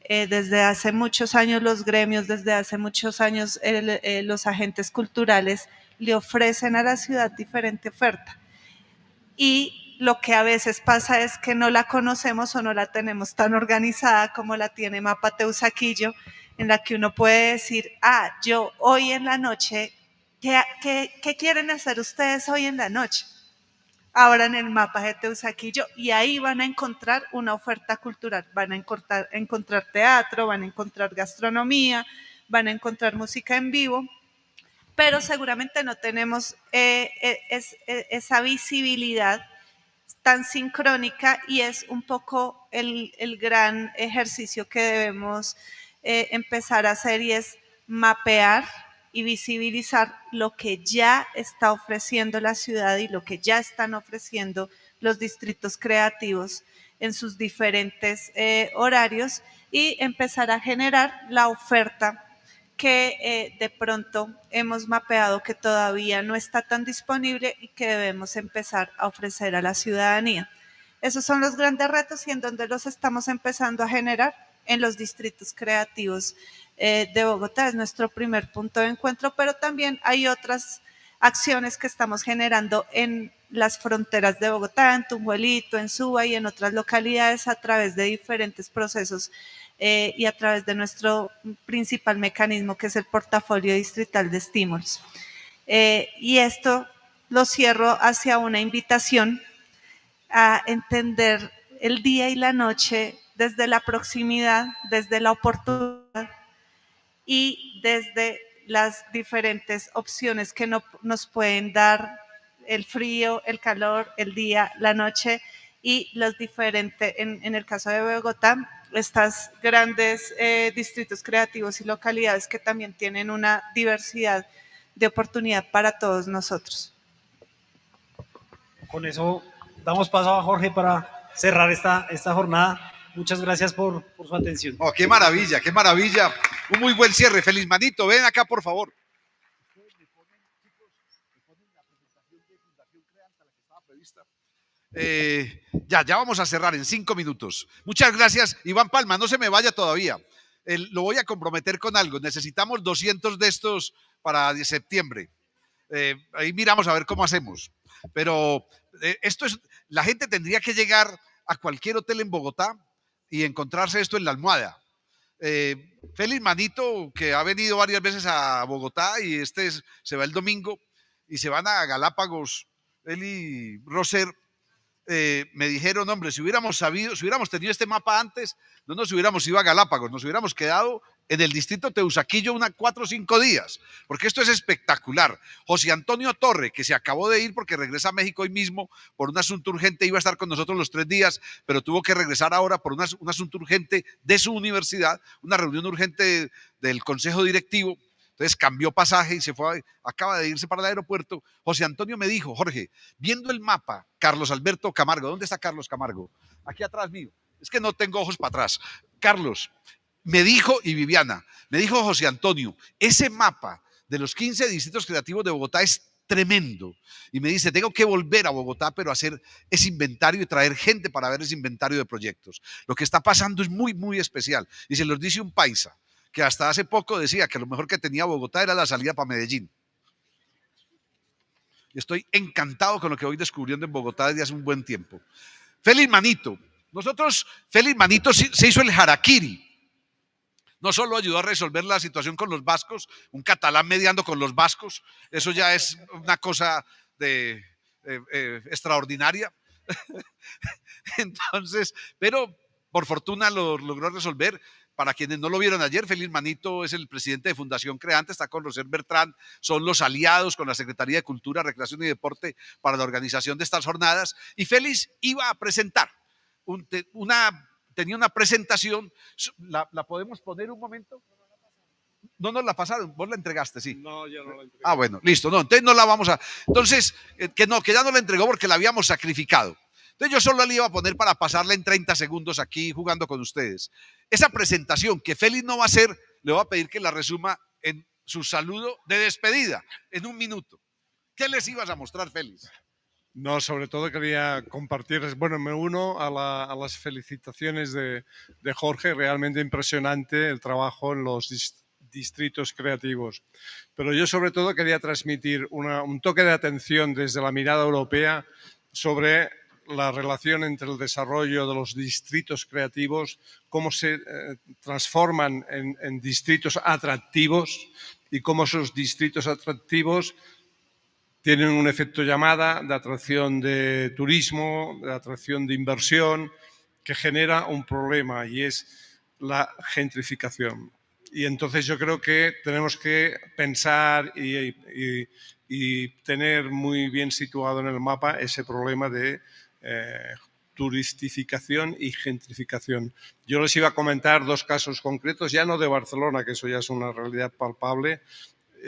Desde hace muchos años los gremios, desde hace muchos años los agentes culturales le ofrecen a la ciudad diferente oferta. Y lo que a veces pasa es que no la conocemos o no la tenemos tan organizada como la tiene Mapa Teusaquillo, en la que uno puede decir, yo hoy en la noche, ¿qué quieren hacer ustedes hoy en la noche? Ahora en el mapa de Teusaquillo, y ahí van a encontrar una oferta cultural, van a encontrar teatro, van a encontrar gastronomía, van a encontrar música en vivo, pero seguramente no tenemos esa visibilidad tan sincrónica, y es un poco el gran ejercicio que debemos empezar a hacer, y es mapear y visibilizar lo que ya está ofreciendo la ciudad y lo que ya están ofreciendo los distritos creativos en sus diferentes horarios, y empezar a generar la oferta que de pronto hemos mapeado que todavía no está tan disponible y que debemos empezar a ofrecer a la ciudadanía. Esos son los grandes retos y en donde los estamos empezando a generar en los distritos creativos de Bogotá. Es nuestro primer punto de encuentro, pero también hay otras acciones que estamos generando en las fronteras de Bogotá, en Tunjuelito, en Suba y en otras localidades a través de diferentes procesos y a través de nuestro principal mecanismo, que es el portafolio distrital de estímulos. Y esto lo cierro hacia una invitación a entender el día y la noche desde la proximidad, desde la oportunidad y desde las diferentes opciones que nos pueden dar el frío, el calor, el día, la noche, y los diferentes, en el caso de Bogotá, estas grandes distritos creativos y localidades que también tienen una diversidad de oportunidad para todos nosotros. Con eso damos paso a Jorge para cerrar esta jornada. Muchas gracias por su atención. Oh, qué maravilla, qué maravilla. Un muy buen cierre. Feliz Manito, ven acá, por favor. Ya vamos a cerrar en 5 minutos. Muchas gracias, Iván Palma, no se me vaya todavía. Lo voy a comprometer con algo. Necesitamos 200 de estos para septiembre. Ahí miramos a ver cómo hacemos. Pero la gente tendría que llegar a cualquier hotel en Bogotá y encontrarse esto en la almohada. Félix Manito, que ha venido varias veces a Bogotá y se va el domingo y se van a Galápagos, él y Roser. Me dijeron, hombre, si hubiéramos tenido este mapa antes, no nos hubiéramos ido a Galápagos, nos hubiéramos quedado en el distrito Teusaquillo 4 o 5 días, porque esto es espectacular. José Antonio Torre, que se acabó de ir porque regresa a México hoy mismo por un asunto urgente, iba a estar con nosotros los 3 días, pero tuvo que regresar ahora por un asunto urgente de su universidad, una reunión urgente del consejo directivo. Entonces cambió pasaje y acaba de irse para el aeropuerto. José Antonio me dijo, Jorge, viendo el mapa, Carlos Alberto Camargo, ¿dónde está Carlos Camargo? Aquí atrás mío. Es que no tengo ojos para atrás. Carlos, me dijo, y Viviana, me dijo José Antonio, ese mapa de los 15 distritos creativos de Bogotá es tremendo. Y me dice, tengo que volver a Bogotá, pero hacer ese inventario y traer gente para ver ese inventario de proyectos. Lo que está pasando es muy, muy especial. Y se los dice un paisa que hasta hace poco decía que lo mejor que tenía Bogotá era la salida para Medellín. Estoy encantado con lo que voy descubriendo en Bogotá desde hace un buen tiempo. Félix Manito. Félix Manito se hizo el harakiri. No solo ayudó a resolver la situación con los vascos, un catalán mediando con los vascos, eso ya es una cosa extraordinaria. Entonces, pero por fortuna lo logró resolver. Para quienes no lo vieron ayer, Félix Manito es el presidente de Fundación Creante, está con Roser Bertrán, son los aliados con la Secretaría de Cultura, Recreación y Deporte para la organización de estas jornadas. Y Félix iba a presentar, tenía una presentación, ¿la podemos poner un momento? No nos la pasaron, vos la entregaste, sí. No, yo no la entregué. Ah, bueno, listo. No, entonces no la vamos a. Entonces, que no, que ya no la entregó porque la habíamos sacrificado. Entonces yo solo la iba a poner para pasarla en 30 segundos aquí jugando con ustedes. Esa presentación que Félix no va a hacer, le voy a pedir que la resuma en su saludo de despedida, en un minuto. ¿Qué les ibas a mostrar, Félix? No, sobre todo quería compartirles, bueno, me uno a las felicitaciones de Jorge, realmente impresionante el trabajo en los distritos creativos. Pero yo sobre todo quería transmitir un toque de atención desde la mirada europea sobre la relación entre el desarrollo de los distritos creativos, cómo se transforman en distritos atractivos y cómo esos distritos atractivos tienen un efecto llamada de atracción de turismo, de atracción de inversión, que genera un problema y es la gentrificación. Y entonces yo creo que tenemos que pensar y tener muy bien situado en el mapa ese problema de turistificación y gentrificación. Yo les iba a comentar dos casos concretos, ya no de Barcelona, que eso ya es una realidad palpable,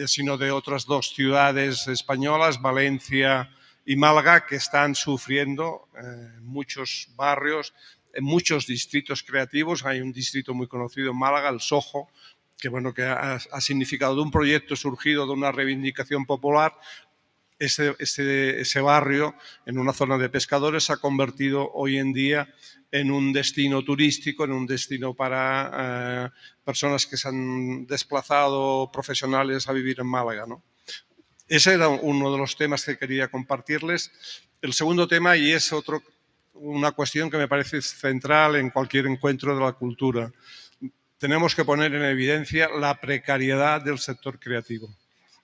sino de otras dos ciudades españolas, Valencia y Málaga, que están sufriendo en muchos barrios, en muchos distritos creativos. Hay un distrito muy conocido en Málaga, el Soho, que, bueno, que ha significado de un proyecto surgido de una reivindicación popular. Ese barrio, en una zona de pescadores, se ha convertido hoy en día en un destino turístico, en un destino para personas que se han desplazado profesionales a vivir en Málaga, ¿no? Ese era uno de los temas que quería compartirles. El segundo tema, y es una cuestión que me parece central en cualquier encuentro de la cultura. Tenemos que poner en evidencia la precariedad del sector creativo.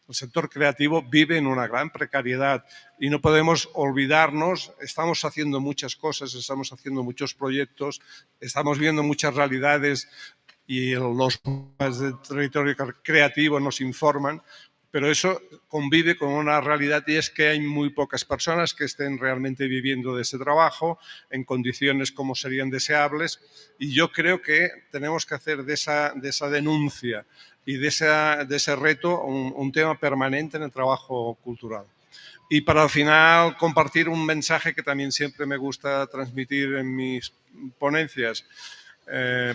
El sector creativo vive en una gran precariedad y no podemos olvidarnos. Estamos haciendo muchas cosas, estamos haciendo muchos proyectos, estamos viendo muchas realidades y los mapas del territorio creativo nos informan, pero eso convive con una realidad y es que hay muy pocas personas que estén realmente viviendo de ese trabajo en condiciones como serían deseables, y yo creo que tenemos que hacer de esa denuncia y de ese reto un tema permanente en el trabajo cultural. Y para al final compartir un mensaje que también siempre me gusta transmitir en mis ponencias.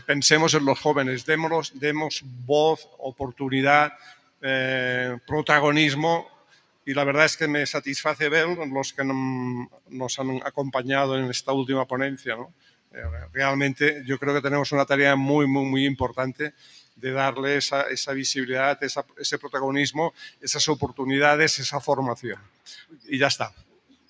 Pensemos en los jóvenes, demos voz, oportunidad, protagonismo, y la verdad es que me satisface ver los que nos han acompañado en esta última ponencia, ¿no? Realmente yo creo que tenemos una tarea muy, muy, muy importante de darle esa visibilidad, ese protagonismo, esas oportunidades, esa formación. Y ya está.